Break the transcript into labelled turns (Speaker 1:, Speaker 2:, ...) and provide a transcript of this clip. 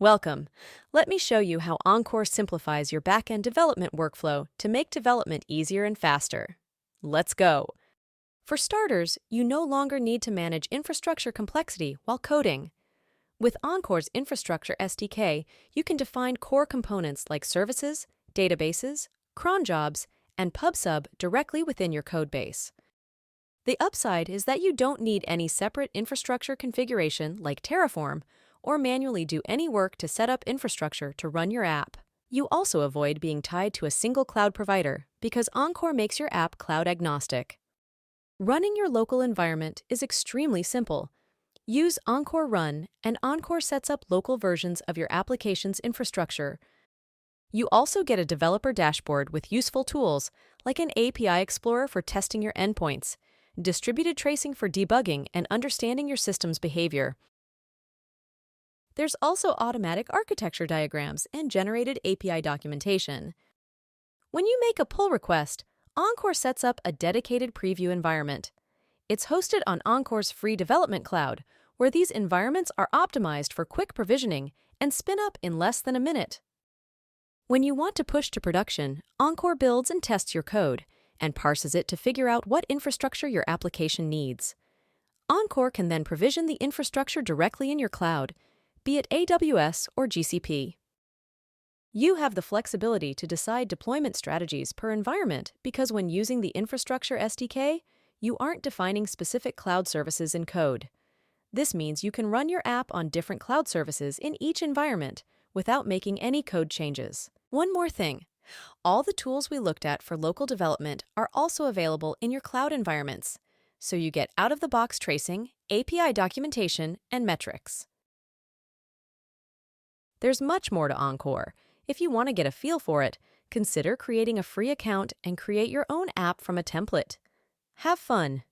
Speaker 1: Welcome. Let me show you how Encore simplifies your backend development workflow to make development easier and faster. Let's go. For starters, you no longer need to manage infrastructure complexity while coding. With Encore's Infrastructure SDK, you can define core components like services, databases, cron jobs, and PubSub directly within your codebase. The upside is that you don't need any separate infrastructure configuration like Terraform or manually do any work to set up infrastructure to run your app. You also avoid being tied to a single cloud provider because Encore makes your app cloud agnostic. Running your local environment is extremely simple. Use Encore Run, and Encore sets up local versions of your application's infrastructure. You also get a developer dashboard with useful tools like an API Explorer for testing your endpoints, distributed tracing for debugging and understanding your system's behavior. There's also automatic architecture diagrams and generated API documentation. When you make a pull request, Encore sets up a dedicated preview environment. It's hosted on Encore's free development cloud, where these environments are optimized for quick provisioning and spin up in less than a minute. When you want to push to production, Encore builds and tests your code and parses it to figure out what infrastructure your application needs. Encore can then provision the infrastructure directly in your cloud, be it AWS or GCP. You have the flexibility to decide deployment strategies per environment because when using the Infrastructure SDK, you aren't defining specific cloud services in code. This means you can run your app on different cloud services in each environment without making any code changes. One more thing. All the tools we looked at for local development are also available in your cloud environments, so you get out-of-the-box tracing, API documentation, and metrics. There's much more to Encore. If you want to get a feel for it, consider creating a free account and create your own app from a template. Have fun!